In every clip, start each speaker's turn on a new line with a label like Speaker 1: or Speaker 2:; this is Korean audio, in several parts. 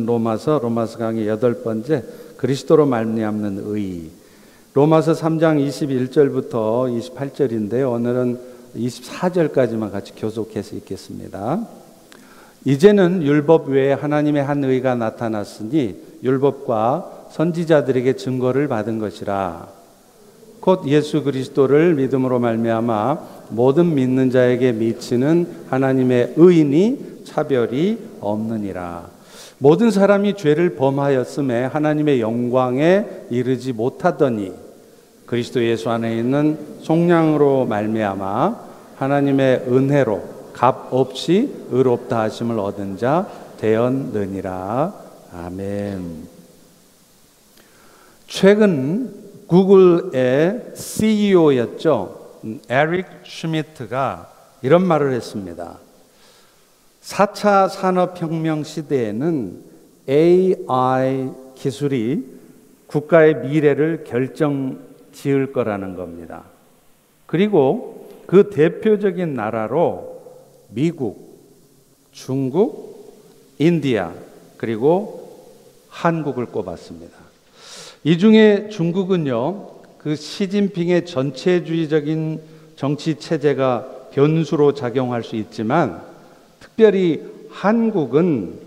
Speaker 1: 로마서 강의 8번째 그리스도로 말미암는 의. 로마서 3장 21절부터 28절인데요. 오늘은 24절까지만 같이 교독해서 읽겠습니다. 이제는 율법 외에 하나님의 한 의가 나타났으니 율법과 선지자들에게 증거를 받은 것이라. 곧 예수 그리스도를 믿음으로 말미암아 모든 믿는 자에게 미치는 하나님의 의인이 차별이 없느니라. 모든 사람이 죄를 범하였음에 하나님의 영광에 이르지 못하더니 그리스도 예수 안에 있는 속량으로 말미암아 하나님의 은혜로 값 없이 의롭다 하심을 얻은 자 되었느니라. 아멘. 최근 구글의 CEO였죠. 에릭 슈미트가 이런 말을 했습니다. 4차 산업혁명 시대에는 AI 기술이 국가의 미래를 결정지을 거라는 겁니다. 그리고 그 대표적인 나라로 미국, 중국, 인디아, 그리고 한국을 꼽았습니다. 이 중에 중국은요, 그 시진핑의 전체주의적인 정치 체제가 변수로 작용할 수 있지만 특별히 한국은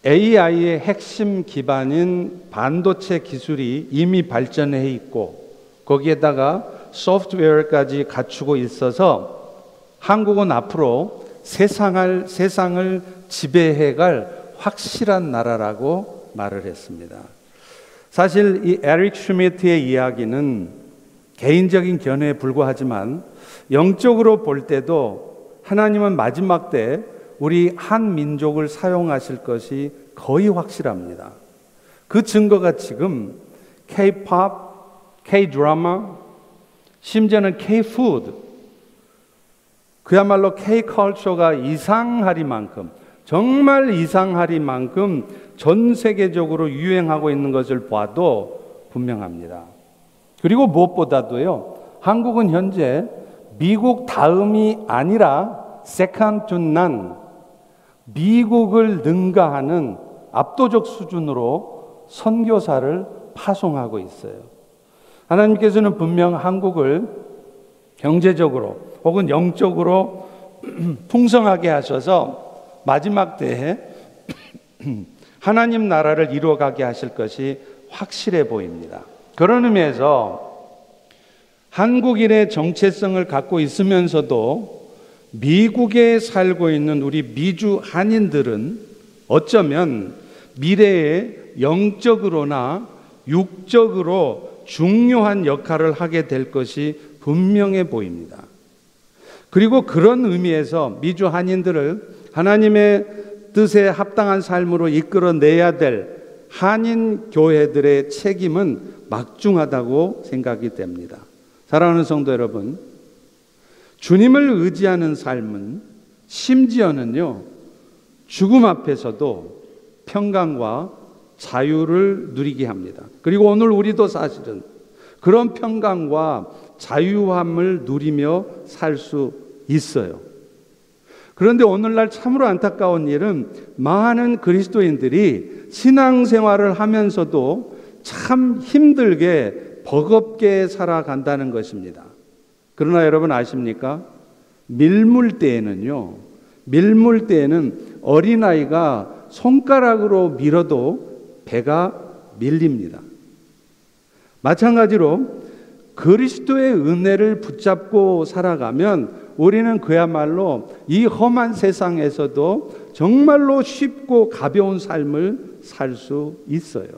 Speaker 1: AI의 핵심 기반인 반도체 기술이 이미 발전해 있고 거기에다가 소프트웨어까지 갖추고 있어서 한국은 앞으로 세상을 지배해갈 확실한 나라라고 말을 했습니다. 사실 이 에릭 슈미트의 이야기는 개인적인 견해에 불과하지만 영적으로 볼 때도 하나님은 마지막 때 우리 한 민족을 사용하실 것이 거의 확실합니다. 그 증거가 지금 K-pop, K-드라마, 심지어는 K-푸드, 그야말로 K-컬처가 이상하리만큼, 정말 이상하리만큼 전 세계적으로 유행하고 있는 것을 봐도 분명합니다. 그리고 무엇보다도요, 한국은 현재 미국 다음이 아니라 second to none, 미국을 능가하는 압도적 수준으로 선교사를 파송하고 있어요. 하나님께서는 분명 한국을 경제적으로 혹은 영적으로 풍성하게 하셔서 마지막 때에 하나님 나라를 이루어가게 하실 것이 확실해 보입니다. 그런 의미에서 한국인의 정체성을 갖고 있으면서도 미국에 살고 있는 우리 미주 한인들은 어쩌면 미래에 영적으로나 육적으로 중요한 역할을 하게 될 것이 분명해 보입니다. 그리고 그런 의미에서 미주 한인들을 하나님의 뜻에 합당한 삶으로 이끌어내야 될 한인 교회들의 책임은 막중하다고 생각이 됩니다. 사랑하는 성도 여러분, 주님을 의지하는 삶은 심지어는요, 죽음 앞에서도 평강과 자유를 누리게 합니다. 그리고 오늘 우리도 사실은 그런 평강과 자유함을 누리며 살 수 있어요. 그런데 오늘날 참으로 안타까운 일은 많은 그리스도인들이 신앙생활을 하면서도 참 힘들게 버겁게 살아간다는 것입니다. 그러나 여러분 아십니까? 밀물대에는 어린아이가 손가락으로 밀어도 배가 밀립니다. 마찬가지로 그리스도의 은혜를 붙잡고 살아가면 우리는 그야말로 이 험한 세상에서도 정말로 쉽고 가벼운 삶을 살 수 있어요.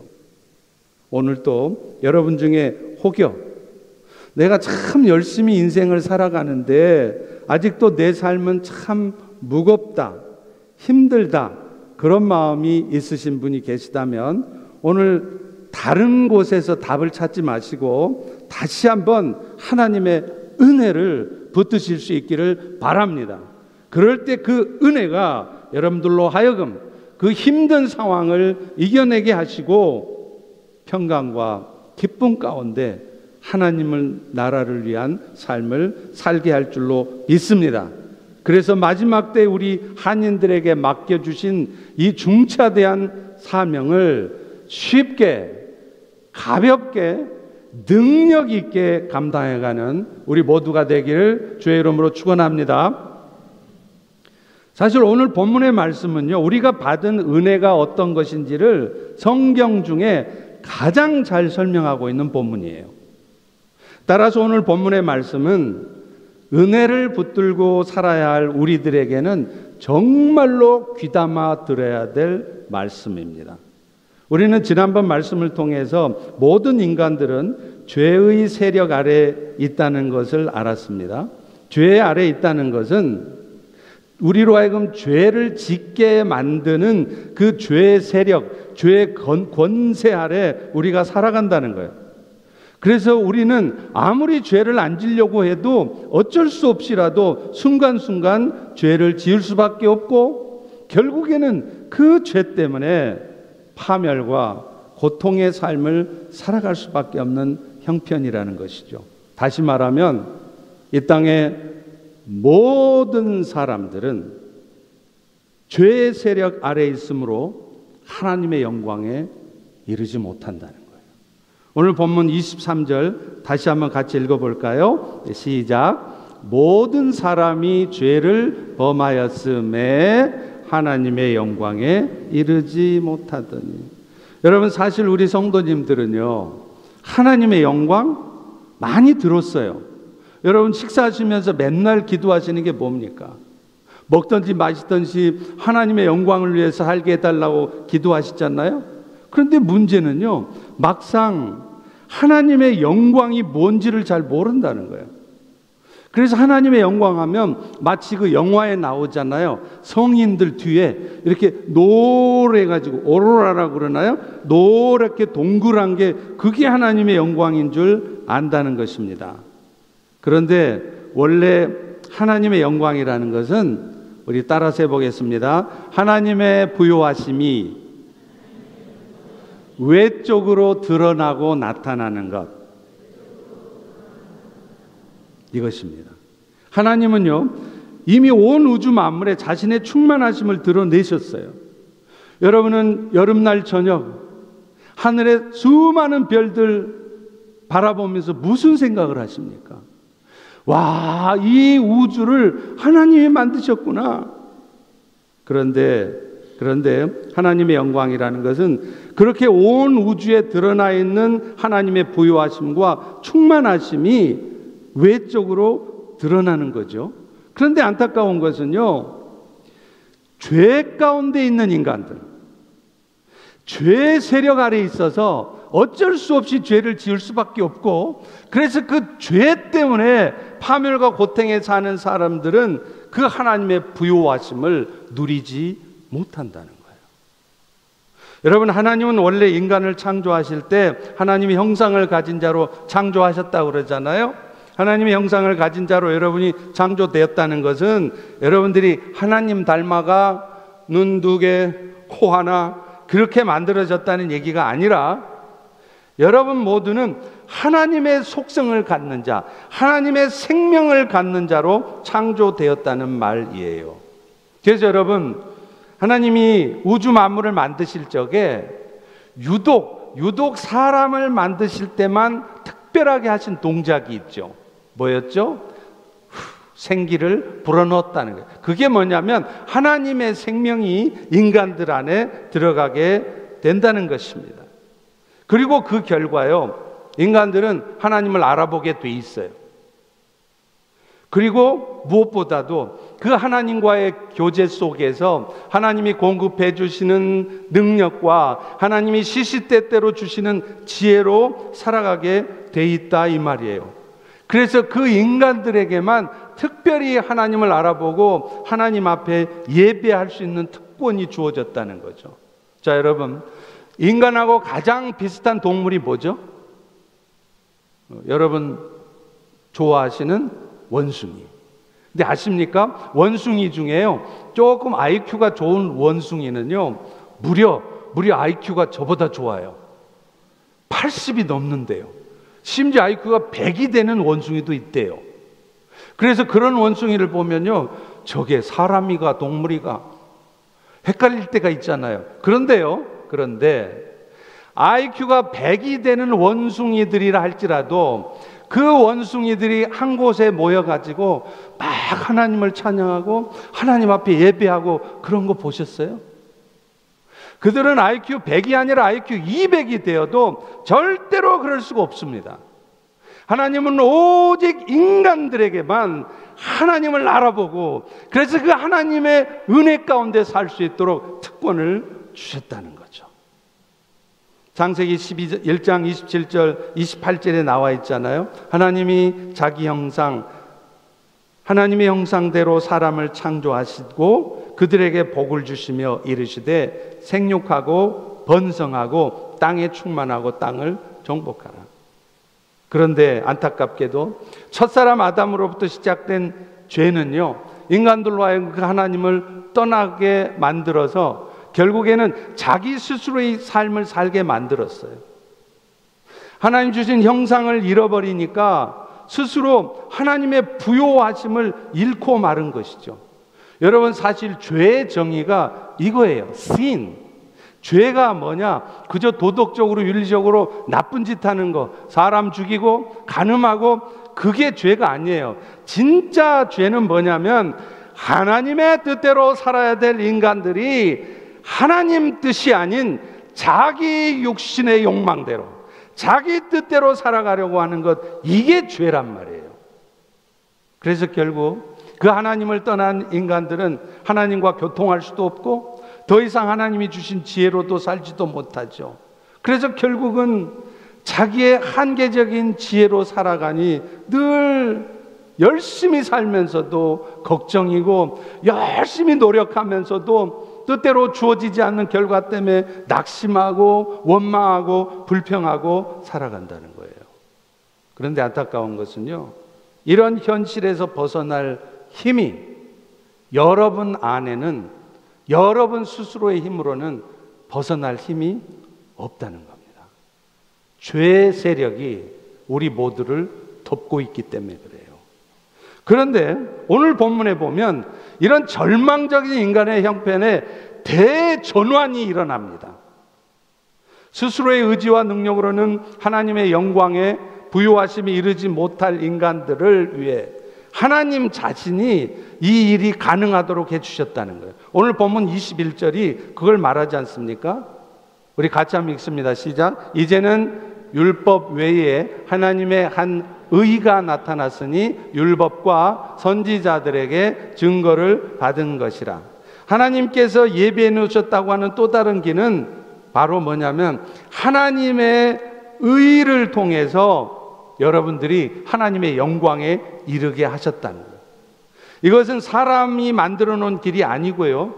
Speaker 1: 오늘 또 여러분 중에 혹여 내가 참 열심히 인생을 살아가는데 아직도 내 삶은 참 무겁다, 힘들다, 그런 마음이 있으신 분이 계시다면 오늘 다른 곳에서 답을 찾지 마시고 다시 한번 하나님의 은혜를 붙드실 수 있기를 바랍니다. 그럴 때 그 은혜가 여러분들로 하여금 그 힘든 상황을 이겨내게 하시고 평강과 기쁨 가운데 하나님을 나라를 위한 삶을 살게 할 줄로 믿습니다. 그래서 마지막 때 우리 한인들에게 맡겨주신 이 중차대한 사명을 쉽게, 가볍게, 능력 있게 감당해가는 우리 모두가 되기를 주의 이름으로 축원합니다. 사실 오늘 본문의 말씀은요, 우리가 받은 은혜가 어떤 것인지를 성경 중에 가장 잘 설명하고 있는 본문이에요. 따라서 오늘 본문의 말씀은 은혜를 붙들고 살아야 할 우리들에게는 정말로 귀담아 들어야 될 말씀입니다. 우리는 지난번 말씀을 통해서 모든 인간들은 죄의 세력 아래 있다는 것을 알았습니다. 죄 아래 있다는 것은 우리로 하여금 죄를 짓게 만드는 그 죄의 세력, 죄의 권세 아래 우리가 살아간다는 거예요. 그래서 우리는 아무리 죄를 안 지려고 해도 어쩔 수 없이라도 순간순간 죄를 지을 수밖에 없고, 결국에는 그 죄 때문에 파멸과 고통의 삶을 살아갈 수밖에 없는 형편이라는 것이죠. 다시 말하면 이 땅의 모든 사람들은 죄의 세력 아래 있으므로 하나님의 영광에 이르지 못한다는 거예요. 오늘 본문 23절 다시 한번 같이 읽어볼까요? 시작. 모든 사람이 죄를 범하였음에 하나님의 영광에 이르지 못하더니. 여러분, 사실 우리 성도님들은요, 하나님의 영광 많이 들었어요. 여러분, 식사하시면서 맨날 기도하시는 게 뭡니까? 먹든지 마시든지 하나님의 영광을 위해서 살게 해달라고 기도하시잖아요. 그런데 문제는요, 막상 하나님의 영광이 뭔지를 잘 모른다는 거예요. 그래서 하나님의 영광 하면 마치 그 영화에 나오잖아요. 성인들 뒤에 이렇게 노래가지고 오로라라고 그러나요? 노랗게 동그란 게 그게 하나님의 영광인 줄 안다는 것입니다. 그런데 원래 하나님의 영광이라는 것은, 우리 따라서 해보겠습니다. 하나님의 부요하심이 외적으로 드러나고 나타나는 것, 이것입니다. 하나님은요, 이미 온 우주 만물에 자신의 충만하심을 드러내셨어요. 여러분은 여름날 저녁 하늘에 수많은 별들 바라보면서 무슨 생각을 하십니까? 와, 이 우주를 하나님이 만드셨구나. 그런데 하나님의 영광이라는 것은 그렇게 온 우주에 드러나 있는 하나님의 부요하심과 충만하심이 외적으로 드러나는 거죠. 그런데 안타까운 것은요, 죄 가운데 있는 인간들, 죄의 세력 아래 있어서 어쩔 수 없이 죄를 지을 수밖에 없고, 그래서 그 죄 때문에 파멸과 고통에 사는 사람들은 그 하나님의 부요하심을 누리지 못한다는 거예요. 여러분, 하나님은 원래 인간을 창조하실 때 하나님의 형상을 가진 자로 창조하셨다고 그러잖아요. 하나님의 형상을 가진 자로 여러분이 창조되었다는 것은 여러분들이 하나님 닮아가 눈 2개, 코 하나 그렇게 만들어졌다는 얘기가 아니라, 여러분 모두는 하나님의 속성을 갖는 자, 하나님의 생명을 갖는 자로 창조되었다는 말이에요. 그래서 여러분, 하나님이 우주 만물을 만드실 적에 유독 사람을 만드실 때만 특별하게 하신 동작이 있죠. 뭐였죠? 생기를 불어넣었다는 거예요. 그게 뭐냐면 하나님의 생명이 인간들 안에 들어가게 된다는 것입니다. 그리고 그 결과요, 인간들은 하나님을 알아보게 돼 있어요. 그리고 무엇보다도 그 하나님과의 교제 속에서 하나님이 공급해 주시는 능력과 하나님이 시시때때로 주시는 지혜로 살아가게 돼 있다, 이 말이에요. 그래서 그 인간들에게만 특별히 하나님을 알아보고 하나님 앞에 예배할 수 있는 특권이 주어졌다는 거죠. 자, 여러분, 인간하고 가장 비슷한 동물이 뭐죠? 여러분 좋아하시는 원숭이. 근데 아십니까? 원숭이 중에요, 조금 IQ가 좋은 원숭이는요, 무려 IQ가 저보다 좋아요. 80이 넘는데요. 심지어 IQ가 100이 되는 원숭이도 있대요. 그래서 그런 원숭이를 보면요, 저게 사람이가 동물이가 헷갈릴 때가 있잖아요. 그런데 IQ가 100이 되는 원숭이들이라 할지라도 그 원숭이들이 한 곳에 모여가지고 막 하나님을 찬양하고 하나님 앞에 예배하고 그런 거 보셨어요? 그들은 IQ 100이 아니라 IQ 200이 되어도 절대로 그럴 수가 없습니다. 하나님은 오직 인간들에게만 하나님을 알아보고 그래서 그 하나님의 은혜 가운데 살 수 있도록 특권을 주셨다는 거죠. 창세기 1장 27절 28절에 나와 있잖아요. 하나님이 자기 형상, 하나님의 형상대로 사람을 창조하시고 그들에게 복을 주시며 이르시되 생육하고 번성하고 땅에 충만하고 땅을 정복하라. 그런데 안타깝게도 첫사람 아담으로부터 시작된 죄는요, 인간들로 하여금 그 하나님을 떠나게 만들어서 결국에는 자기 스스로의 삶을 살게 만들었어요. 하나님 주신 형상을 잃어버리니까 스스로 하나님의 부요하심을 잃고 마른 것이죠. 여러분, 사실 죄의 정의가 이거예요. sin. 죄가 뭐냐? 그저 도덕적으로 윤리적으로 나쁜 짓 하는 거, 사람 죽이고 간음하고, 그게 죄가 아니에요. 진짜 죄는 뭐냐면 하나님의 뜻대로 살아야 될 인간들이 하나님 뜻이 아닌 자기 육신의 욕망대로, 자기 뜻대로 살아가려고 하는 것, 이게 죄란 말이에요. 그래서 결국 그 하나님을 떠난 인간들은 하나님과 교통할 수도 없고 더 이상 하나님이 주신 지혜로도 살지도 못하죠. 그래서 결국은 자기의 한계적인 지혜로 살아가니 늘 열심히 살면서도 걱정이고 열심히 노력하면서도 뜻대로 주어지지 않는 결과 때문에 낙심하고 원망하고 불평하고 살아간다는 거예요. 그런데 안타까운 것은요, 이런 현실에서 벗어날 힘이 여러분 안에는, 여러분 스스로의 힘으로는 벗어날 힘이 없다는 겁니다. 죄의 세력이 우리 모두를 덮고 있기 때문에 그래요. 그런데 오늘 본문에 보면 이런 절망적인 인간의 형편에 대전환이 일어납니다. 스스로의 의지와 능력으로는 하나님의 영광에 부요하심이 이르지 못할 인간들을 위해 하나님 자신이 이 일이 가능하도록 해주셨다는 거예요. 오늘 본문 21절이 그걸 말하지 않습니까? 우리 같이 한번 읽습니다. 시작. 이제는 율법 외에 하나님의 한 의가 나타났으니 율법과 선지자들에게 증거를 받은 것이라. 하나님께서 예비해 놓으셨다고 하는 또 다른 길은 바로 뭐냐면 하나님의 의를 통해서 여러분들이 하나님의 영광에 이르게 하셨다는 거예요. 이것은 사람이 만들어 놓은 길이 아니고요,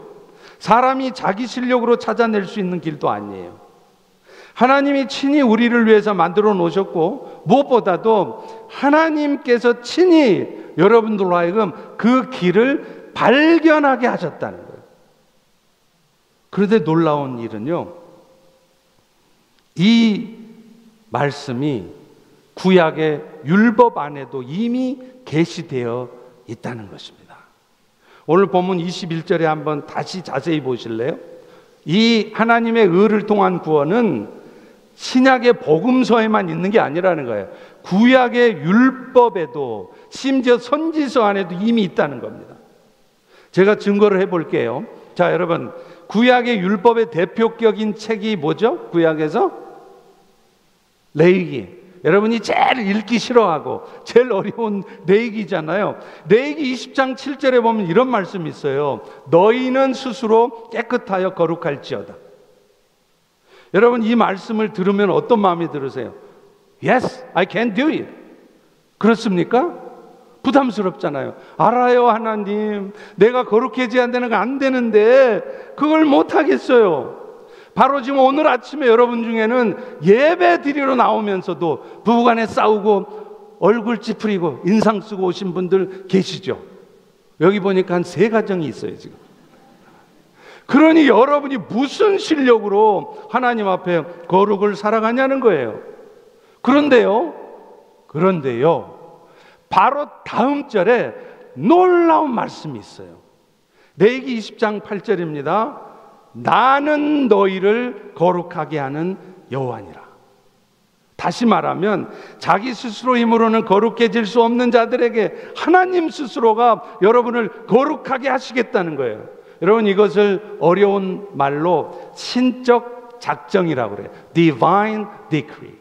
Speaker 1: 사람이 자기 실력으로 찾아낼 수 있는 길도 아니에요. 하나님이 친히 우리를 위해서 만들어 놓으셨고, 무엇보다도 하나님께서 친히 여러분들로 하여금 그 길을 발견하게 하셨다는 거예요. 그런데 놀라운 일은요, 이 말씀이 구약의 율법 안에도 이미 계시되어 있다는 것입니다. 오늘 본문 21절에 한번 다시 자세히 보실래요? 이 하나님의 의를 통한 구원은 신약의 복음서에만 있는 게 아니라는 거예요. 구약의 율법에도, 심지어 선지서 안에도 이미 있다는 겁니다. 제가 증거를 해볼게요. 자, 여러분, 구약의 율법의 대표격인 책이 뭐죠? 구약에서 레위기. 여러분이 제일 읽기 싫어하고 제일 어려운 레위기잖아요. 레위기 20장 7절에 보면 이런 말씀이 있어요. 너희는 스스로 깨끗하여 거룩할지어다. 여러분, 이 말씀을 들으면 어떤 마음이 들으세요? Yes, I can do it. 그렇습니까? 부담스럽잖아요. 알아요, 하나님. 내가 거룩해져야 되는 거 안 되는데 그걸 못 하겠어요. 바로 지금 오늘 아침에 여러분 중에는 예배 드리러 나오면서도 부부간에 싸우고 얼굴 찌푸리고 인상 쓰고 오신 분들 계시죠? 여기 보니까 한 3가정이 있어요, 지금. 그러니 여러분이 무슨 실력으로 하나님 앞에 거룩을 살아가냐는 거예요. 그런데요, 바로 다음 절에 놀라운 말씀이 있어요. 레위기 20장 8절입니다. 나는 너희를 거룩하게 하는 여호와니라. 다시 말하면 자기 스스로 힘으로는 거룩해질 수 없는 자들에게 하나님 스스로가 여러분을 거룩하게 하시겠다는 거예요. 여러분, 이것을 어려운 말로 신적 작정이라고 그래요. Divine Decree.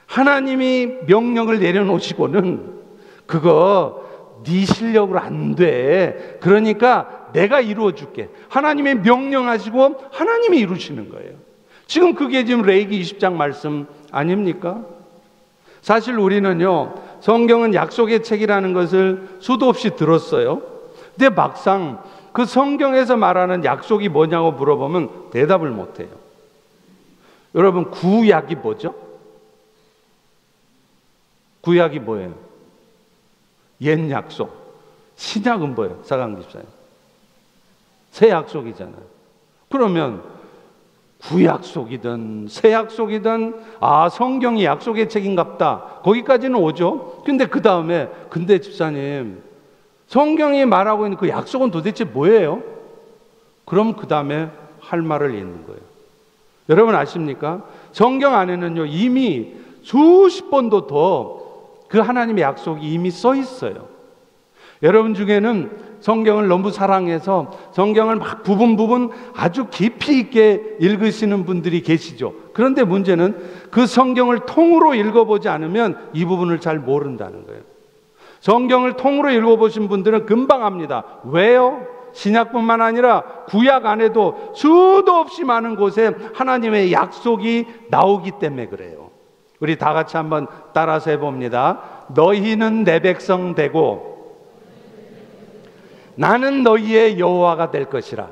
Speaker 1: 하나님이 명령을 내려놓으시고는 그거 네 실력으로 안 돼. 그러니까 내가 이루어줄게. 하나님이 명령하시고 하나님이 이루시는 거예요. 지금 그게 지금 레위기 20장 말씀 아닙니까? 사실 우리는요, 성경은 약속의 책이라는 것을 수도 없이 들었어요. 근데 막상 그 성경에서 말하는 약속이 뭐냐고 물어보면 대답을 못해요. 여러분, 구약이 뭐죠? 구약이 뭐예요? 옛 약속. 신약은 뭐예요? 사강 집사님. 새 약속이잖아요. 그러면 구약속이든 새 약속이든 성경이 약속의 책인갑다. 거기까지는 오죠. 근데 그 다음에 근데 집사님, 성경이 말하고 있는 그 약속은 도대체 뭐예요? 그럼 그 다음에 할 말을 잇는 거예요. 여러분 아십니까? 성경 안에는요, 이미 수십 번도 더 그 하나님의 약속이 이미 써 있어요. 여러분 중에는 성경을 너무 사랑해서 성경을 막 부분 아주 깊이 있게 읽으시는 분들이 계시죠. 그런데 문제는 그 성경을 통으로 읽어보지 않으면 이 부분을 잘 모른다는 거예요. 성경을 통으로 읽어보신 분들은 금방 압니다. 왜요? 신약뿐만 아니라 구약 안에도 수도 없이 많은 곳에 하나님의 약속이 나오기 때문에 그래요. 우리 다 같이 한번 따라서 해봅니다. 너희는 내 백성 되고 나는 너희의 여호와가 될 것이라.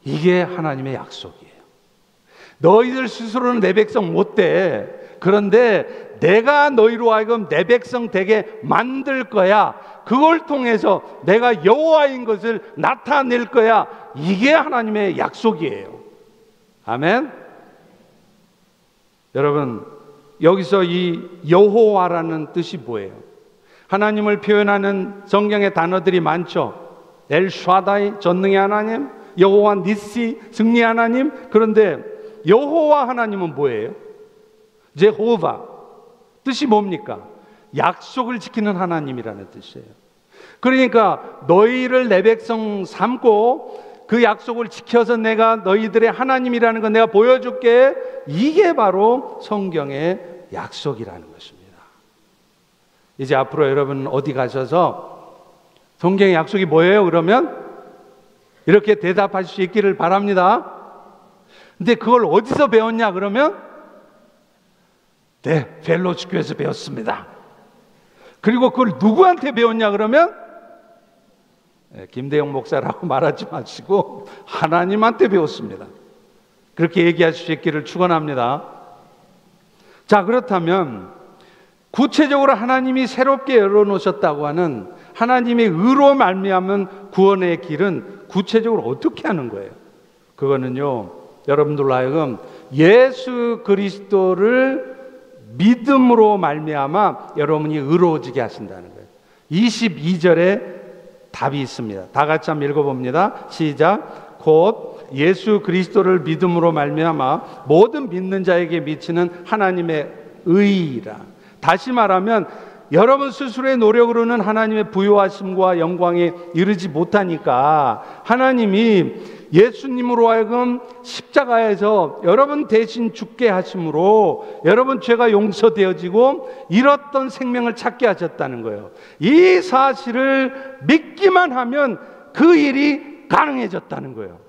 Speaker 1: 이게 하나님의 약속이에요. 너희들 스스로는 내 백성 못 돼. 그런데 내가 너희로 하여금 내 백성 되게 만들 거야. 그걸 통해서 내가 여호와인 것을 나타낼 거야. 이게 하나님의 약속이에요. 아멘. 여러분, 여기서 이 여호와라는 뜻이 뭐예요? 하나님을 표현하는 성경의 단어들이 많죠. 엘샤다이, 전능의 하나님, 여호와 니시, 승리 하나님. 그런데 여호와 하나님은 뭐예요? 제호바. 뜻이 뭡니까? 약속을 지키는 하나님이라는 뜻이에요. 그러니까 너희를 내 백성 삼고 그 약속을 지켜서 내가 너희들의 하나님이라는 거 내가 보여줄게. 이게 바로 성경의 약속이라는 것입니다. 이제 앞으로 여러분 어디 가셔서 성경의 약속이 뭐예요? 그러면 이렇게 대답할 수 있기를 바랍니다. 근데 그걸 어디서 배웠냐? 그러면 네, 펠로시 교회에서 배웠습니다. 그리고 그걸 누구한테 배웠냐? 그러면 김대영 목사라고 말하지 마시고 하나님한테 배웠습니다. 그렇게 얘기하실 수 있기를 축원합니다. 자, 그렇다면 구체적으로 하나님이 새롭게 열어놓으셨다고 하는 하나님의 의로 말미암은 구원의 길은 구체적으로 어떻게 하는 거예요? 그거는요, 여러분들로 하여금 예수 그리스도를 믿음으로 말미암아 여러분이 의로워지게 하신다는 거예요. 22절에 답이 있습니다. 다 같이 한번 읽어봅니다. 시작. 곧 예수 그리스도를 믿음으로 말미암아 모든 믿는 자에게 미치는 하나님의 의라. 다시 말하면 여러분 스스로의 노력으로는 하나님의 부요하심과 영광에 이르지 못하니까 하나님이 예수님으로 하여금 십자가에서 여러분 대신 죽게 하심으로 여러분 죄가 용서되어지고 잃었던 생명을 찾게 하셨다는 거예요. 이 사실을 믿기만 하면 그 일이 가능해졌다는 거예요.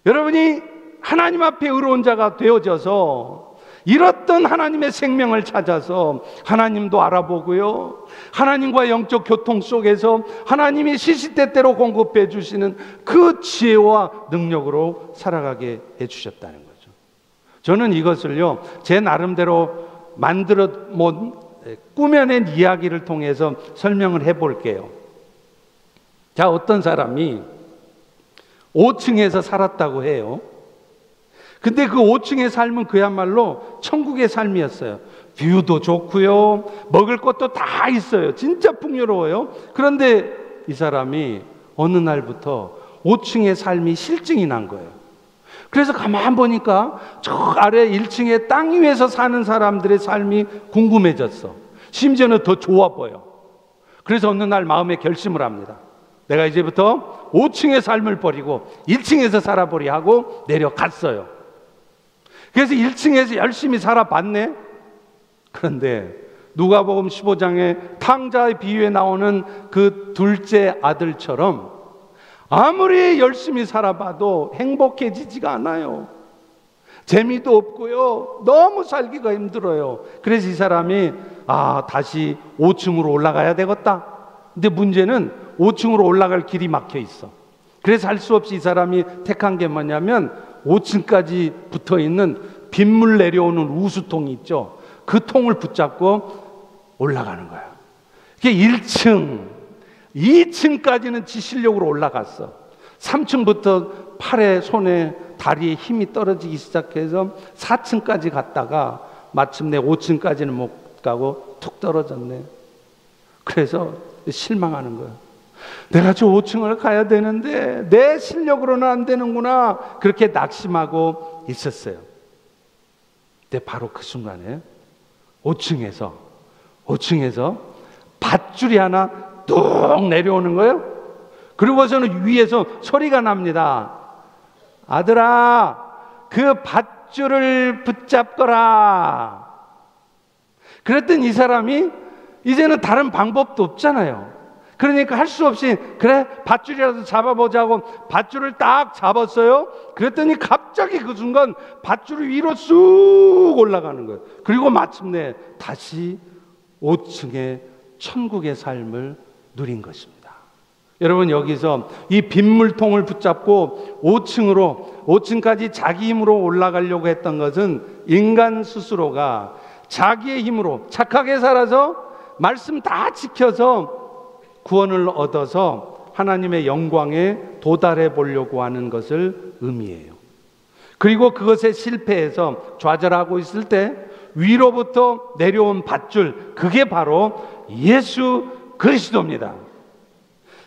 Speaker 1: 여러분이 하나님 앞에 의로운 자가 되어져서 잃었던 하나님의 생명을 찾아서 하나님도 알아보고요, 하나님과 영적 교통 속에서 하나님이 시시때때로 공급해 주시는 그 지혜와 능력으로 살아가게 해주셨다는 거죠. 저는 이것을요, 제 나름대로 꾸며낸 이야기를 통해서 설명을 해볼게요. 자, 어떤 사람이 5층에서 살았다고 해요. 근데 그 5층의 삶은 그야말로 천국의 삶이었어요. 뷰도 좋고요, 먹을 것도 다 있어요. 진짜 풍요로워요. 그런데 이 사람이 어느 날부터 5층의 삶이 실증이 난 거예요. 그래서 가만 보니까 저 아래 1층에 땅 위에서 사는 사람들의 삶이 궁금해졌어. 심지어는 더 좋아 보여. 그래서 어느 날 마음에 결심을 합니다. 내가 이제부터 5층의 삶을 버리고 1층에서 살아보리 하고 내려갔어요. 그래서 1층에서 열심히 살아봤네. 그런데 누가복음 15장에 탕자의 비유에 나오는 그 둘째 아들처럼 아무리 열심히 살아봐도 행복해지지가 않아요. 재미도 없고요, 너무 살기가 힘들어요. 그래서 이 사람이 다시 5층으로 올라가야 되겠다. 근데 문제는 5층으로 올라갈 길이 막혀 있어. 그래서 할 수 없이 이 사람이 택한 게 뭐냐면 5층까지 붙어 있는 빗물 내려오는 우수통이 있죠. 그 통을 붙잡고 올라가는 거야. 그게 1층, 2층까지는 지 실력으로 올라갔어. 3층부터 팔에, 손에, 다리에 힘이 떨어지기 시작해서 4층까지 갔다가 마침내 5층까지는 못 가고 툭 떨어졌네. 그래서 실망하는 거야. 내가 저 5층을 가야 되는데 내 실력으로는 안 되는구나. 그렇게 낙심하고 있었어요. 근데 바로 그 순간에 5층에서 밧줄이 하나 뚝 내려오는 거예요. 그리고서는 위에서 소리가 납니다. 아들아, 그 밧줄을 붙잡거라. 그랬더니 이 사람이 이제는 다른 방법도 없잖아요. 그러니까 할 수 없이 그래 밧줄이라도 잡아보자고 밧줄을 딱 잡았어요. 그랬더니 갑자기 그 순간 밧줄이 위로 쑥 올라가는 거예요. 그리고 마침내 다시 5층의 천국의 삶을 누린 것입니다. 여러분, 여기서 이 빗물통을 붙잡고 5층까지 자기 힘으로 올라가려고 했던 것은 인간 스스로가 자기의 힘으로 착하게 살아서 말씀 다 지켜서 구원을 얻어서 하나님의 영광에 도달해 보려고 하는 것을 의미해요. 그리고 그것에 실패해서 좌절하고 있을 때 위로부터 내려온 밧줄, 그게 바로 예수 그리스도입니다.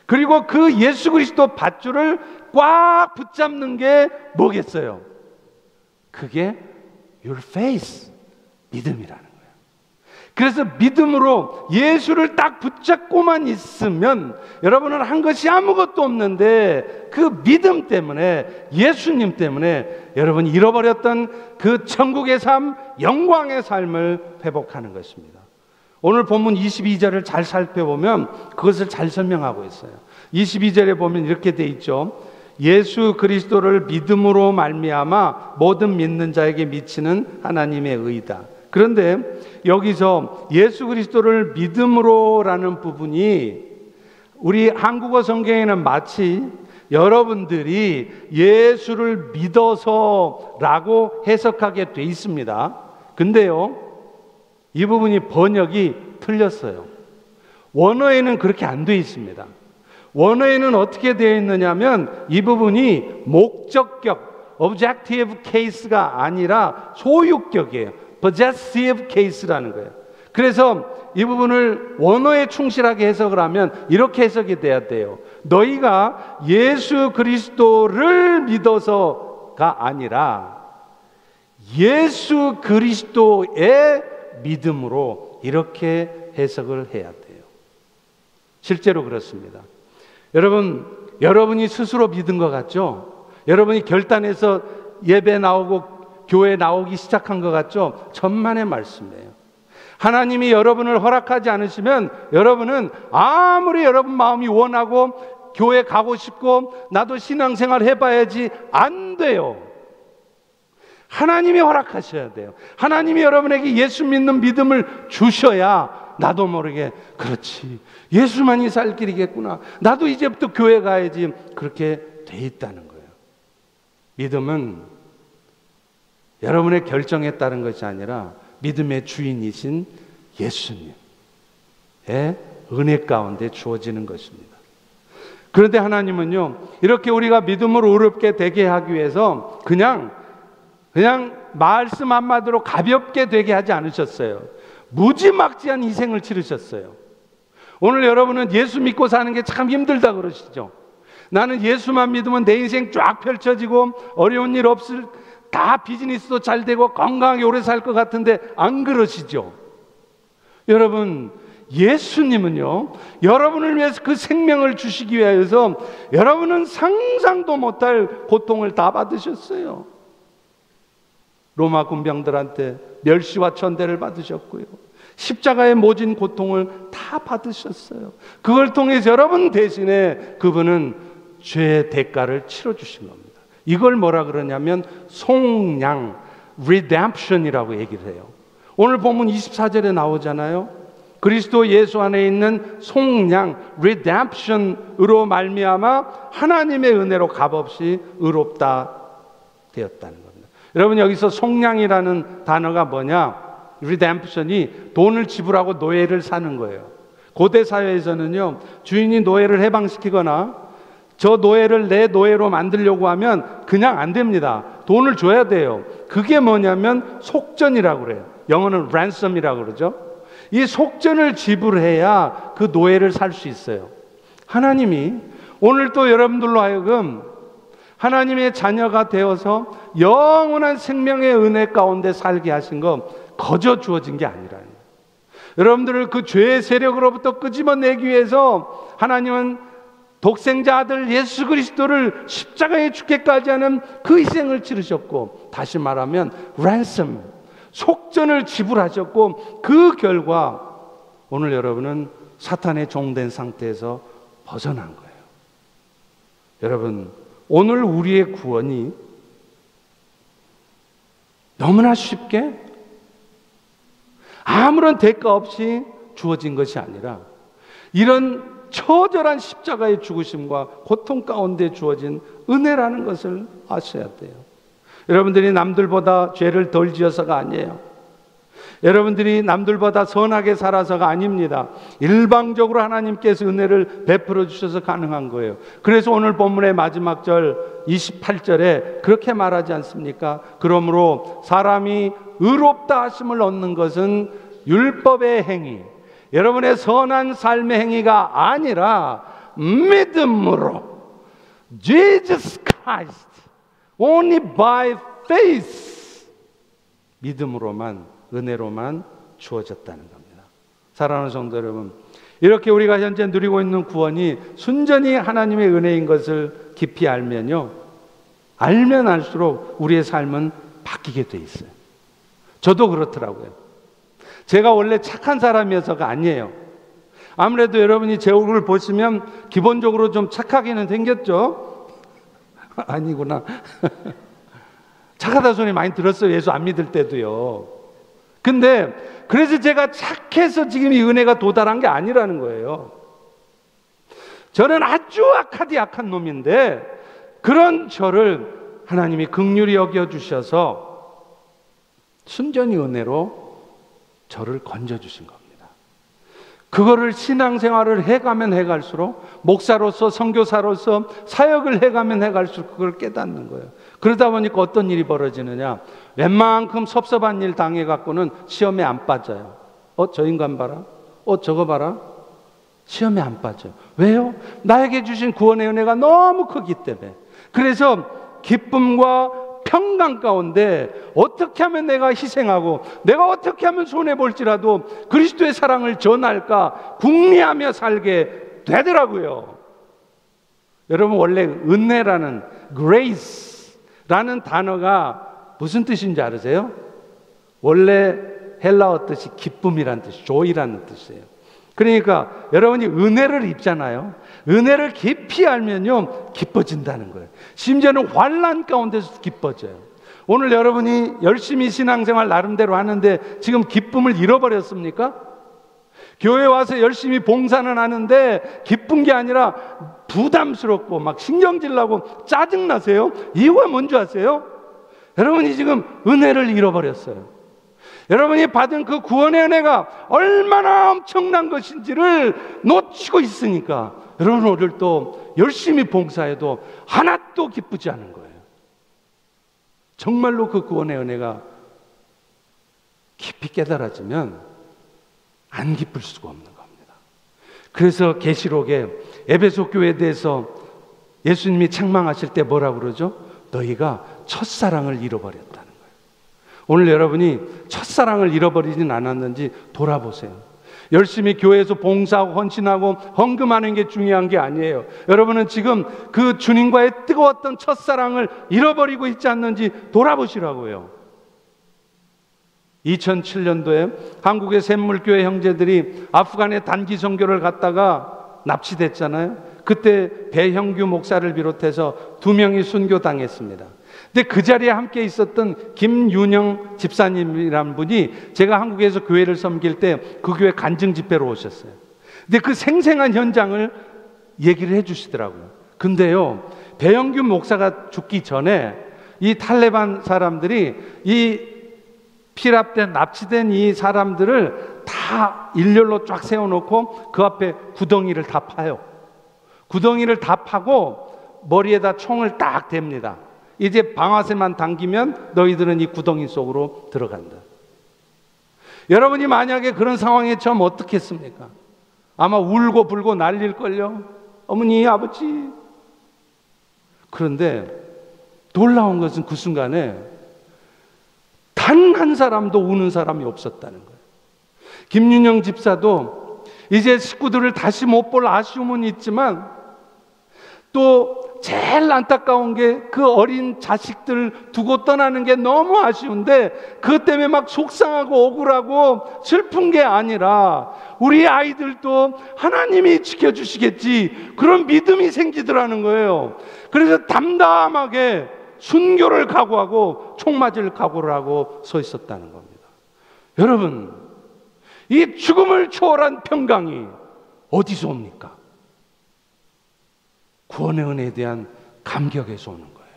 Speaker 1: 그리고 그 예수 그리스도 밧줄을 꽉 붙잡는 게 뭐겠어요? 그게 your faith, 믿음이라는 거예요. 그래서 믿음으로 예수를 딱 붙잡고만 있으면 여러분은 한 것이 아무것도 없는데 그 믿음 때문에, 예수님 때문에 여러분이 잃어버렸던 그 천국의 삶, 영광의 삶을 회복하는 것입니다. 오늘 본문 22절을 잘 살펴보면 그것을 잘 설명하고 있어요. 22절에 보면 이렇게 돼 있죠. 예수 그리스도를 믿음으로 말미암아 모든 믿는 자에게 미치는 하나님의 의다. 그런데 여기서 예수 그리스도를 믿음으로라는 부분이 우리 한국어 성경에는 마치 여러분들이 예수를 믿어서라고 해석하게 돼 있습니다. 근데요, 이 부분이 번역이 틀렸어요. 원어에는 그렇게 안 돼 있습니다. 원어에는 어떻게 되어 있느냐면 이 부분이 목적격, objective case가 아니라 소유격이에요. possessive case라는 거예요. 그래서 이 부분을 원어에 충실하게 해석을 하면 이렇게 해석이 돼야 돼요. 너희가 예수 그리스도를 믿어서가 아니라 예수 그리스도의 믿음으로 이렇게 해석을 해야 돼요. 실제로 그렇습니다. 여러분, 여러분이 스스로 믿은 것 같죠? 여러분이 결단해서 예배 나오고 교회 나오기 시작한 것 같죠? 천만의 말씀이에요. 하나님이 여러분을 허락하지 않으시면 여러분은 아무리 여러분 마음이 원하고 교회 가고 싶고 나도 신앙생활 해봐야지 안 돼요. 하나님이 허락하셔야 돼요. 하나님이 여러분에게 예수 믿는 믿음을 주셔야 나도 모르게 그렇지, 예수만이 살 길이겠구나, 나도 이제부터 교회 가야지, 그렇게 돼 있다는 거예요. 믿음은 여러분의 결정에 따른 것이 아니라 믿음의 주인이신 예수님의 은혜 가운데 주어지는 것입니다. 그런데 하나님은요, 이렇게 우리가 믿음으로 어렵게 되게 하기 위해서 그냥 말씀 한마디로 가볍게 되게 하지 않으셨어요. 무지막지한 희생을 치르셨어요. 오늘 여러분은 예수 믿고 사는 게 참 힘들다 그러시죠. 나는 예수만 믿으면 내 인생 쫙 펼쳐지고 어려운 일 없을, 다 비즈니스도 잘 되고 건강하게 오래 살 것 같은데 안 그러시죠. 여러분, 예수님은요, 여러분을 위해서 그 생명을 주시기 위해서 여러분은 상상도 못할 고통을 다 받으셨어요. 로마 군병들한테 멸시와 천대를 받으셨고요, 십자가의 모진 고통을 다 받으셨어요. 그걸 통해서 여러분 대신에 그분은 죄의 대가를 치러주신 겁니다. 이걸 뭐라 그러냐면 속량, redemption이라고 얘기를 해요. 오늘 본문 24절에 나오잖아요. 그리스도 예수 안에 있는 속량, redemption으로 말미암아 하나님의 은혜로 값없이 의롭다 되었다는 겁니다. 여러분, 여기서 속량이라는 단어가 뭐냐? redemption이 돈을 지불하고 노예를 사는 거예요. 고대 사회에서는요, 주인이 노예를 해방시키거나 저 노예를 내 노예로 만들려고 하면 그냥 안 됩니다. 돈을 줘야 돼요. 그게 뭐냐면 속전이라고 그래요. 영어는 ransom이라고 그러죠. 이 속전을 지불해야 그 노예를 살 수 있어요. 하나님이 오늘 또 여러분들로 하여금 하나님의 자녀가 되어서 영원한 생명의 은혜 가운데 살게 하신 거 거저 주어진 게 아니라요. 여러분들을 그 죄의 세력으로부터 끄집어내기 위해서 하나님은 독생자 아들 예수 그리스도를 십자가에 죽게까지 하는 그 희생을 치르셨고, 다시 말하면 ransom, 속전을 지불하셨고, 그 결과 오늘 여러분은 사탄의 종된 상태에서 벗어난 거예요. 여러분, 오늘 우리의 구원이 너무나 쉽게 아무런 대가 없이 주어진 것이 아니라 이런 처절한 십자가의 죽으심과 고통 가운데 주어진 은혜라는 것을 아셔야 돼요. 여러분들이 남들보다 죄를 덜 지어서가 아니에요. 여러분들이 남들보다 선하게 살아서가 아닙니다. 일방적으로 하나님께서 은혜를 베풀어 주셔서 가능한 거예요. 그래서 오늘 본문의 마지막 절 28절에 그렇게 말하지 않습니까? 그러므로 사람이 의롭다 하심을 얻는 것은 율법의 행위, 여러분의 선한 삶의 행위가 아니라 믿음으로, Jesus Christ, only by faith, 믿음으로만, 은혜로만 주어졌다는 겁니다. 사랑하는 성도 여러분, 이렇게 우리가 현재 누리고 있는 구원이 순전히 하나님의 은혜인 것을 깊이 알면요, 알면 알수록 우리의 삶은 바뀌게 돼 있어요. 저도 그렇더라고요. 제가 원래 착한 사람이어서가 아니에요. 아무래도 여러분이 제 얼굴을 보시면 기본적으로 좀 착하게는 생겼죠? 아니구나. 착하다 소리 많이 들었어요. 예수 안 믿을 때도요. 근데 그래서 제가 착해서 지금 이 은혜가 도달한 게 아니라는 거예요. 저는 아주 악하디 악한 놈인데 그런 저를 하나님이 긍휼히 여겨주셔서 순전히 은혜로 저를 건져주신 겁니다. 그거를 신앙생활을 해가면 해갈수록, 목사로서 선교사로서 사역을 해가면 해갈수록 그걸 깨닫는 거예요. 그러다 보니까 어떤 일이 벌어지느냐, 웬만큼 섭섭한 일 당해갖고는 시험에 안 빠져요. 저 인간 봐라, 저거 봐라, 시험에 안 빠져요. 왜요? 나에게 주신 구원의 은혜가 너무 크기 때문에. 그래서 기쁨과 평강 가운데 어떻게 하면 내가 희생하고 내가 어떻게 하면 손해볼지라도 그리스도의 사랑을 전할까 궁리하며 살게 되더라고요. 여러분, 원래 은혜라는 grace라는 단어가 무슨 뜻인지 아세요? 원래 헬라어 뜻이 기쁨이란 뜻, joy라는 뜻이에요. 그러니까 여러분이 은혜를 입잖아요. 은혜를 깊이 알면요 기뻐진다는 거예요. 심지어는 환난 가운데서 기뻐져요. 오늘 여러분이 열심히 신앙생활 나름대로 하는데 지금 기쁨을 잃어버렸습니까? 교회 와서 열심히 봉사는 하는데 기쁜 게 아니라 부담스럽고 막 신경질 나고 짜증나세요? 이유가 뭔지 아세요? 여러분이 지금 은혜를 잃어버렸어요. 여러분이 받은 그 구원의 은혜가 얼마나 엄청난 것인지를 놓치고 있으니까 여러분 오늘 또 열심히 봉사해도 하나도 기쁘지 않은 거예요. 정말로 그 구원의 은혜가 깊이 깨달아지면 안 기쁠 수가 없는 겁니다. 그래서 계시록에 에베소 교회에 대해서 예수님이 책망하실 때 뭐라고 그러죠? 너희가 첫사랑을 잃어버렸다는 거예요. 오늘 여러분이 첫사랑을 잃어버리진 않았는지 돌아보세요. 열심히 교회에서 봉사하고 헌신하고 헌금하는 게 중요한 게 아니에요. 여러분은 지금 그 주님과의 뜨거웠던 첫사랑을 잃어버리고 있지 않는지 돌아보시라고요. 2007년도에 한국의 샘물교회 형제들이 아프간에 단기 선교를 갔다가 납치됐잖아요. 그때 배형규 목사를 비롯해서 2명이 순교당했습니다. 근데 그 자리에 함께 있었던 김윤영 집사님이라는 분이 제가 한국에서 교회를 섬길 때 그 교회 간증 집회로 오셨어요. 근데 그 생생한 현장을 얘기를 해주시더라고요. 근데요, 배영규 목사가 죽기 전에 이 탈레반 사람들이 이 피랍된 납치된 이 사람들을 다 일렬로 쫙 세워놓고 그 앞에 구덩이를 다 파요. 구덩이를 다 파고 머리에다 총을 딱 댑니다. 이제 방아쇠만 당기면 너희들은 이 구덩이 속으로 들어간다. 여러분이 만약에 그런 상황에 처음 어떻게 했습니까? 아마 울고 불고 난릴걸요. 어머니, 아버지. 그런데 놀라운 것은 그 순간에 단 한 사람도 우는 사람이 없었다는 거예요. 김윤영 집사도 이제 식구들을 다시 못 볼 아쉬움은 있지만 또 제일 안타까운 게 그 어린 자식들 두고 떠나는 게 너무 아쉬운데 그것 때문에 막 속상하고 억울하고 슬픈 게 아니라 우리 아이들도 하나님이 지켜주시겠지 그런 믿음이 생기더라는 거예요. 그래서 담담하게 순교를 각오하고 총 맞을 각오를 하고 서 있었다는 겁니다. 여러분, 이 죽음을 초월한 평강이 어디서 옵니까? 구원의 은혜에 대한 감격에서 오는 거예요.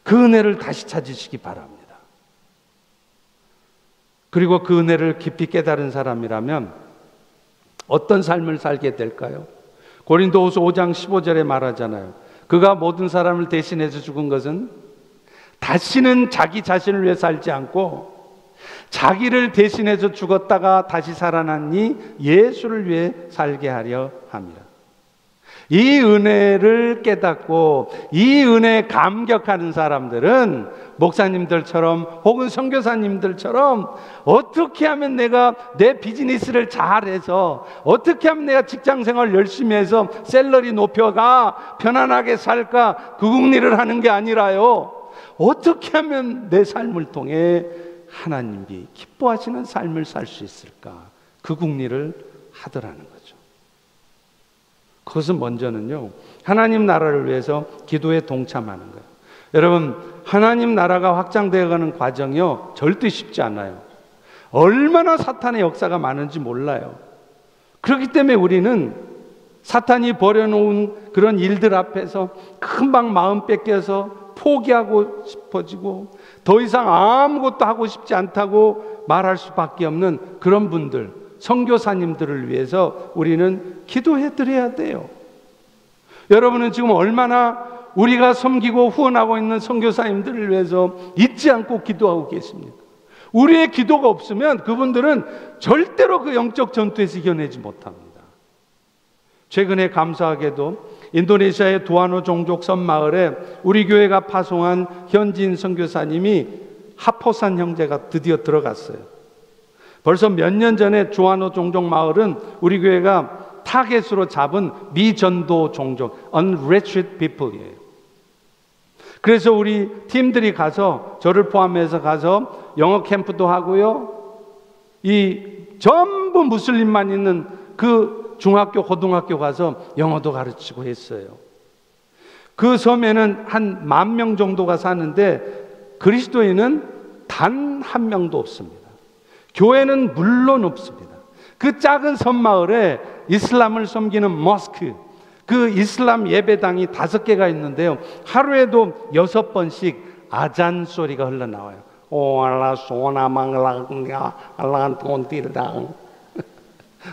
Speaker 1: 그 은혜를 다시 찾으시기 바랍니다. 그리고 그 은혜를 깊이 깨달은 사람이라면 어떤 삶을 살게 될까요? 고린도후서 5장 15절에 말하잖아요. 그가 모든 사람을 대신해서 죽은 것은 다시는 자기 자신을 위해 살지 않고 자기를 대신해서 죽었다가 다시 살아났니 예수를 위해 살게 하려 합니다. 이 은혜를 깨닫고 이 은혜에 감격하는 사람들은 목사님들처럼 혹은 선교사님들처럼 어떻게 하면 내가 내 비즈니스를 잘해서 어떻게 하면 내가 직장생활 열심히 해서 샐러리 높여가 편안하게 살까 그 궁리를 하는 게 아니라요, 어떻게 하면 내 삶을 통해 하나님이 기뻐하시는 삶을 살 수 있을까 그 궁리를 하더라는 거죠. 그것은 먼저는요, 하나님 나라를 위해서 기도에 동참하는 거예요. 여러분, 하나님 나라가 확장되어가는 과정이요 절대 쉽지 않아요. 얼마나 사탄의 역사가 많은지 몰라요. 그렇기 때문에 우리는 사탄이 벌여놓은 그런 일들 앞에서 금방 마음 뺏겨서 포기하고 싶어지고 더 이상 아무것도 하고 싶지 않다고 말할 수밖에 없는 그런 분들, 선교사님들을 위해서 우리는 기도해 드려야 돼요. 여러분은 지금 얼마나 우리가 섬기고 후원하고 있는 선교사님들을 위해서 잊지 않고 기도하고 계십니까? 우리의 기도가 없으면 그분들은 절대로 그 영적 전투에서 이겨내지 못합니다. 최근에 감사하게도 인도네시아의 두아노 종족 섬마을에 우리 교회가 파송한 현지인 선교사님이 하포산 형제가 드디어 들어갔어요. 벌써 몇 년 전에 주아노 종족 마을은 우리 교회가 타겟으로 잡은 미전도 종족, unreached people이에요. 그래서 우리 팀들이 가서, 저를 포함해서 가서 영어 캠프도 하고요, 이 전부 무슬림만 있는 그 중학교, 고등학교 가서 영어도 가르치고 했어요. 그 섬에는 한 10,000명 정도가 사는데 그리스도인은 단 한 명도 없습니다. 교회는 물론 없습니다. 그 작은 섬마을에 이슬람을 섬기는 모스크, 그 이슬람 예배당이 5개가 있는데요, 하루에도 6번씩 아잔 소리가 흘러나와요.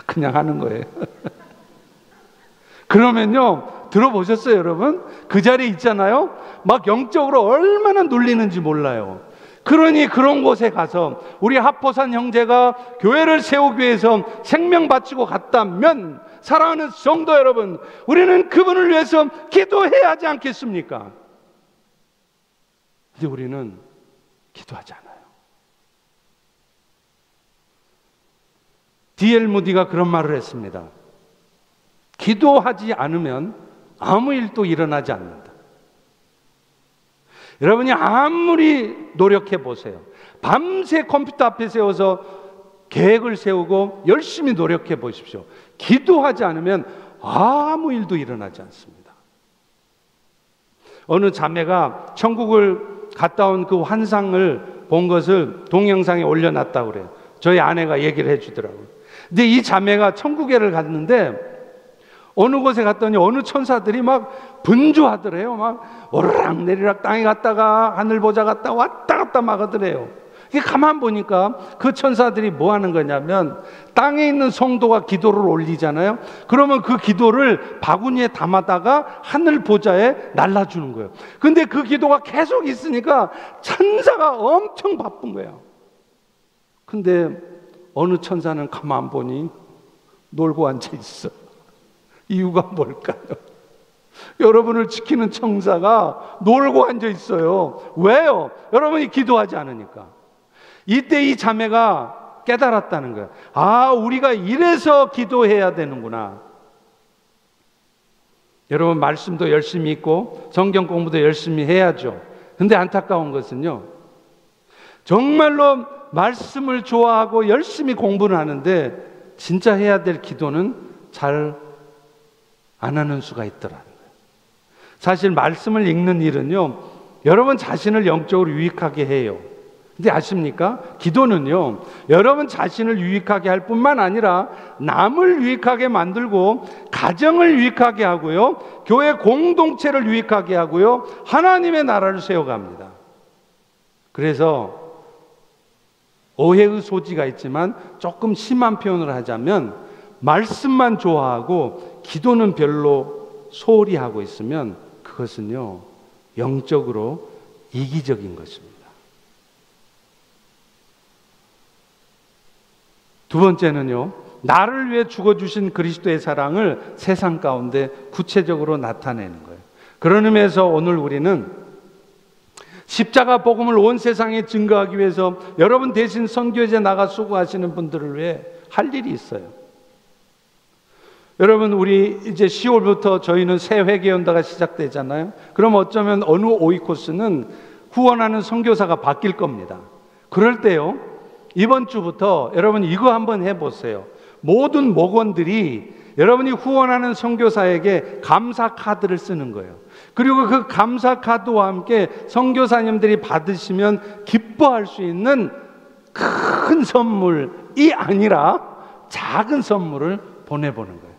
Speaker 1: 그냥 하는 거예요. 그러면요, 들어보셨어요 여러분? 그 자리에 있잖아요, 막 영적으로 얼마나 눌리는지 몰라요. 그러니 그런 곳에 가서 우리 합포산 형제가 교회를 세우기 위해서 생명 바치고 갔다면, 사랑하는 성도 여러분, 우리는 그분을 위해서 기도해야 하지 않겠습니까? 근데 우리는 기도하지 않아요. D.L. 무디가 그런 말을 했습니다. 기도하지 않으면 아무 일도 일어나지 않는다. 여러분이 아무리 노력해 보세요. 밤새 컴퓨터 앞에 세워서 계획을 세우고 열심히 노력해 보십시오. 기도하지 않으면 아무 일도 일어나지 않습니다. 어느 자매가 천국을 갔다 온 그 환상을 본 것을 동영상에 올려놨다고 그래요. 저희 아내가 얘기를 해주더라고요. 근데 이 자매가 천국에를 갔는데 어느 곳에 갔더니 어느 천사들이 막 분주하더래요. 막 오르락내리락 땅에 갔다가 하늘 보자 갔다 왔다 갔다 막 하더래요. 이게 가만 보니까 그 천사들이 뭐 하는 거냐면, 땅에 있는 성도가 기도를 올리잖아요. 그러면 그 기도를 바구니에 담아다가 하늘 보좌에 날라주는 거예요. 근데 그 기도가 계속 있으니까 천사가 엄청 바쁜 거예요. 근데 어느 천사는 가만 보니 놀고 앉아 있어. 이유가 뭘까요? 여러분을 지키는 천사가 놀고 앉아 있어요. 왜요? 여러분이 기도하지 않으니까. 이때 이 자매가 깨달았다는 거예요. 아, 우리가 이래서 기도해야 되는구나. 여러분, 말씀도 열심히 읽고 성경 공부도 열심히 해야죠. 근데 안타까운 것은요, 정말로 말씀을 좋아하고 열심히 공부를 하는데 진짜 해야 될 기도는 잘 안 하는 수가 있더라는 거예요. 사실 말씀을 읽는 일은요, 여러분 자신을 영적으로 유익하게 해요. 근데 아십니까? 기도는요, 여러분 자신을 유익하게 할 뿐만 아니라 남을 유익하게 만들고 가정을 유익하게 하고요, 교회 공동체를 유익하게 하고요, 하나님의 나라를 세워갑니다. 그래서 오해의 소지가 있지만 조금 심한 표현을 하자면, 말씀만 좋아하고 기도는 별로 소홀히 하고 있으면 그것은요, 영적으로 이기적인 것입니다. 두 번째는요, 나를 위해 죽어주신 그리스도의 사랑을 세상 가운데 구체적으로 나타내는 거예요. 그런 의미에서 오늘 우리는 십자가 복음을 온 세상에 증거하기 위해서 여러분 대신 선교제 나가 수고하시는 분들을 위해 할 일이 있어요. 여러분, 우리 이제 10월부터 저희는 새 회개연다가 시작되잖아요. 그럼 어쩌면 어느 오이코스는 후원하는 선교사가 바뀔 겁니다. 그럴 때요, 이번 주부터 여러분 이거 한번 해보세요. 모든 목원들이 여러분이 후원하는 선교사에게 감사 카드를 쓰는 거예요. 그리고 그 감사 카드와 함께 선교사님들이 받으시면 기뻐할 수 있는 큰 선물이 아니라 작은 선물을 보내보는 거예요.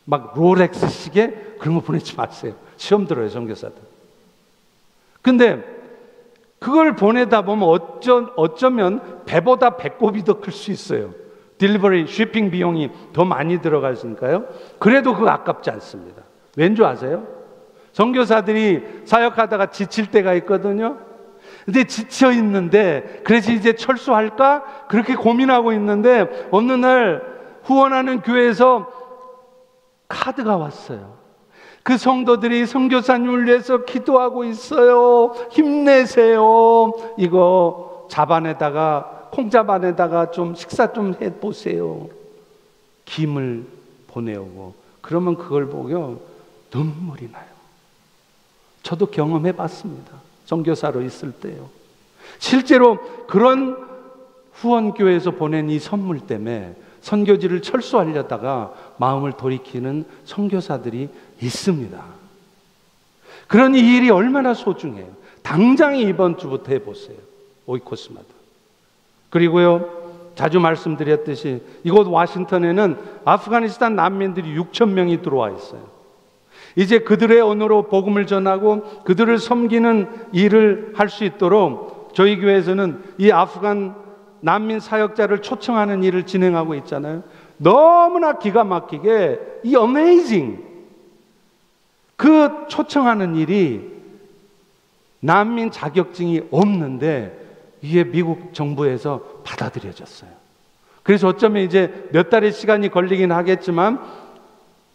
Speaker 1: 막 롤렉스 시계 그런 거 보내지 마세요. 시험 들어요, 선교사들. 근데 그걸 보내다 보면 어쩌면 배보다 배꼽이 더 클 수 있어요. 딜리버리, 쉬핑 비용이 더 많이 들어가니까요. 그래도 그거 아깝지 않습니다. 왠지 아세요? 선교사들이 사역하다가 지칠 때가 있거든요. 근데 지쳐 있는데, 그래서 이제 철수할까? 그렇게 고민하고 있는데 어느 날 후원하는 교회에서 카드가 왔어요. 그 성도들이 선교사님을 위해서 기도하고 있어요. 힘내세요. 이거 자반에다가, 콩자반에다가 좀 식사 좀 해보세요. 김을 보내오고, 그러면 그걸 보고 눈물이 나요. 저도 경험해 봤습니다. 선교사로 있을 때요. 실제로 그런 후원교회에서 보낸 이 선물 때문에 선교지를 철수하려다가 마음을 돌이키는 선교사들이 있습니다. 그러니 이 일이 얼마나 소중해요. 당장 이번 주부터 해보세요. 오이코스마다. 그리고요, 자주 말씀드렸듯이 이곳 워싱턴에는 아프가니스탄 난민들이 6,000명이 들어와 있어요. 이제 그들의 언어로 복음을 전하고 그들을 섬기는 일을 할 수 있도록 저희 교회에서는 이 아프간 난민 사역자를 초청하는 일을 진행하고 있잖아요. 너무나 기가 막히게 이 어메이징, 그 초청하는 일이 난민 자격증이 없는데 이게 미국 정부에서 받아들여졌어요. 그래서 어쩌면 이제 몇 달의 시간이 걸리긴 하겠지만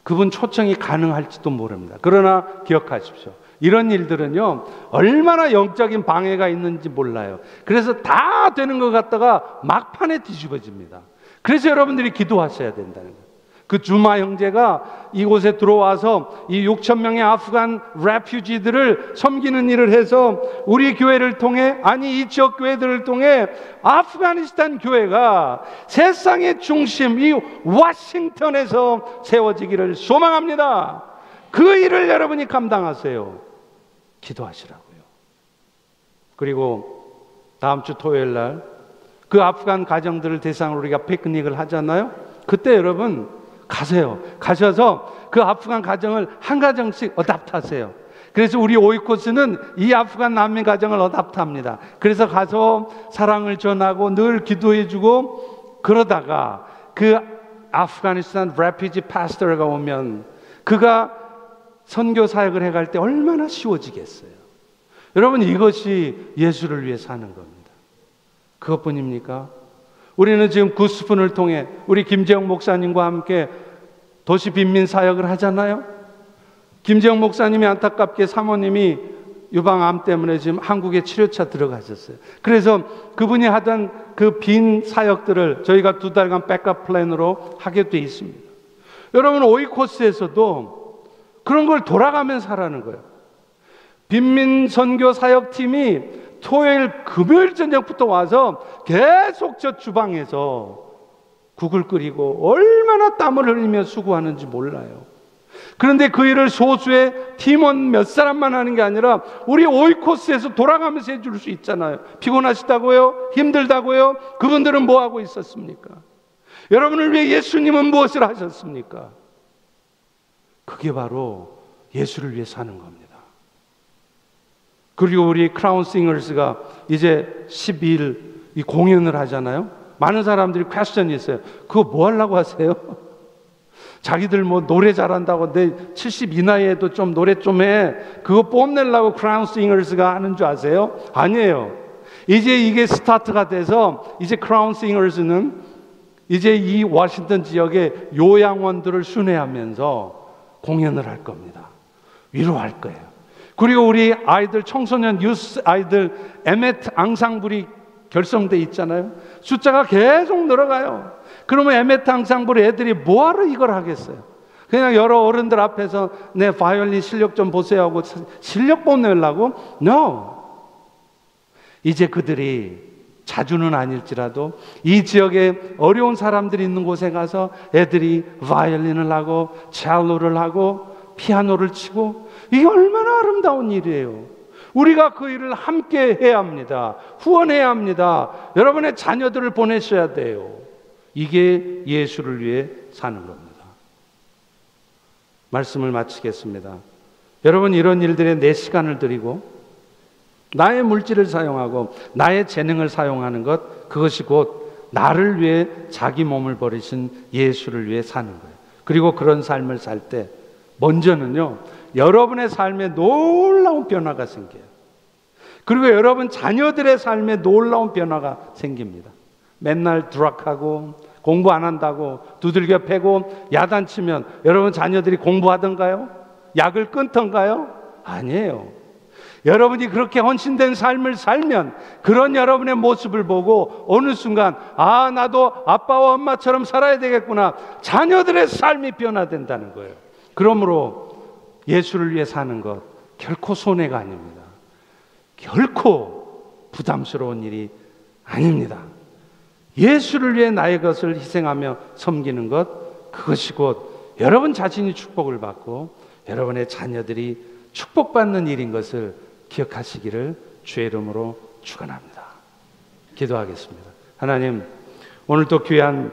Speaker 1: 그분 초청이 가능할지도 모릅니다. 그러나 기억하십시오. 이런 일들은요, 얼마나 영적인 방해가 있는지 몰라요. 그래서 다 되는 것 같다가 막판에 뒤집어집니다. 그래서 여러분들이 기도하셔야 된다는 거예요. 그 주마 형제가 이곳에 들어와서 이 6천 명의 아프간 레퓨지들을 섬기는 일을 해서 우리 교회를 통해, 아니 이 지역 교회들을 통해 아프가니스탄 교회가 세상의 중심 이 워싱턴에서 세워지기를 소망합니다. 그 일을 여러분이 감당하세요. 기도하시라고요. 그리고 다음 주 토요일 날 그 아프간 가정들을 대상으로 우리가 피크닉을 하잖아요. 그때 여러분 가세요. 가셔서 그 아프간 가정을 한 가정씩 어답트하세요. 그래서 우리 오이코스는 이 아프간 난민 가정을 어답트합니다. 그래서 가서 사랑을 전하고 늘 기도해주고, 그러다가 그 아프가니스탄 레퓨지 파스터가 오면 그가 선교 사역을 해갈 때 얼마나 쉬워지겠어요. 여러분, 이것이 예수를 위해 사는 겁니다. 그것뿐입니까? 우리는 지금 구스푼을 통해 우리 김재영 목사님과 함께 도시 빈민 사역을 하잖아요. 김재영 목사님이 안타깝게 사모님이 유방암 때문에 지금 한국에 치료차 들어가셨어요. 그래서 그분이 하던 그 빈 사역들을 저희가 2달간 백업 플랜으로 하게 돼 있습니다. 여러분, 오이코스에서도 그런 걸 돌아가면서 하라는 거예요. 빈민 선교 사역팀이 토요일, 금요일 저녁부터 와서 계속 저 주방에서 국을 끓이고 얼마나 땀을 흘리며 수고하는지 몰라요. 그런데 그 일을 소수의 팀원 몇 사람만 하는 게 아니라 우리 오이코스에서 돌아가면서 해줄 수 있잖아요. 피곤하시다고요? 힘들다고요? 그분들은 뭐 하고 있었습니까? 여러분을 위해 예수님은 무엇을 하셨습니까? 그게 바로 예수를 위해 사는 겁니다. 그리고 우리 크라운 싱어스가 이제 12일 이 공연을 하잖아요. 많은 사람들이 퀘스천이 있어요. 그거 뭐 하려고 하세요? 자기들 뭐 노래 잘한다고, 내 72 나이에도 좀 노래 좀 해, 그거 뽐내려고 크라운 싱어스가 하는 줄 아세요? 아니에요. 이제 이게 스타트가 돼서 이제 크라운 싱어스는 이제 이 워싱턴 지역의 요양원들을 순회하면서 공연을 할 겁니다. 위로할 거예요. 그리고 우리 아이들, 청소년 유스 아이들 에메트 앙상블이 결성돼 있잖아요. 숫자가 계속 늘어가요. 그러면 에메트 앙상블 애들이 뭐하러 이걸 하겠어요? 그냥 여러 어른들 앞에서 내 바이올린 실력 좀 보세요 하고 실력 뽐내려고? No. 이제 그들이 자주는 아닐지라도 이 지역에 어려운 사람들이 있는 곳에 가서 애들이 바이올린을 하고 첼로를 하고 피아노를 치고, 이게 얼마나 아름다운 일이에요. 우리가 그 일을 함께 해야 합니다. 후원해야 합니다. 여러분의 자녀들을 보내셔야 돼요. 이게 예수를 위해 사는 겁니다. 말씀을 마치겠습니다. 여러분, 이런 일들에 내 시간을 들이고 나의 물질을 사용하고 나의 재능을 사용하는 것, 그것이 곧 나를 위해 자기 몸을 버리신 예수를 위해 사는 거예요. 그리고 그런 삶을 살 때 먼저는요, 여러분의 삶에 놀라운 변화가 생겨요. 그리고 여러분 자녀들의 삶에 놀라운 변화가 생깁니다. 맨날 드락하고 공부 안 한다고 두들겨 패고 야단치면 여러분 자녀들이 공부하던가요? 약을 끊던가요? 아니에요. 여러분이 그렇게 헌신된 삶을 살면 그런 여러분의 모습을 보고 어느 순간, 아, 나도 아빠와 엄마처럼 살아야 되겠구나, 자녀들의 삶이 변화된다는 거예요. 그러므로 예수를 위해 사는 것 결코 손해가 아닙니다. 결코 부담스러운 일이 아닙니다. 예수를 위해 나의 것을 희생하며 섬기는 것, 그것이 곧 여러분 자신이 축복을 받고 여러분의 자녀들이 축복받는 일인 것을 기억하시기를 주의 이름으로 축원합니다. 기도하겠습니다. 하나님, 오늘도 귀한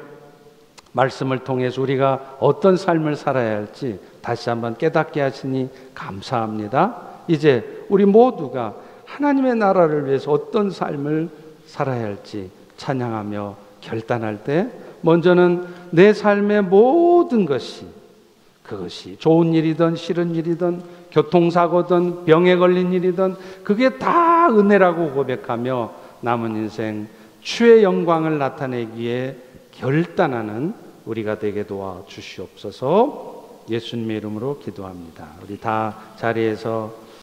Speaker 1: 말씀을 통해서 우리가 어떤 삶을 살아야 할지 다시 한번 깨닫게 하시니 감사합니다. 이제 우리 모두가 하나님의 나라를 위해서 어떤 삶을 살아야 할지 찬양하며 결단할 때, 먼저는 내 삶의 모든 것이, 그것이 좋은 일이든 싫은 일이든 교통사고든 병에 걸린 일이든 그게 다 은혜라고 고백하며 남은 인생 주의 영광을 나타내기에 결단하는 우리가 되게 도와 주시옵소서. 예수님의 이름으로 기도합니다. 우리 다 자리에서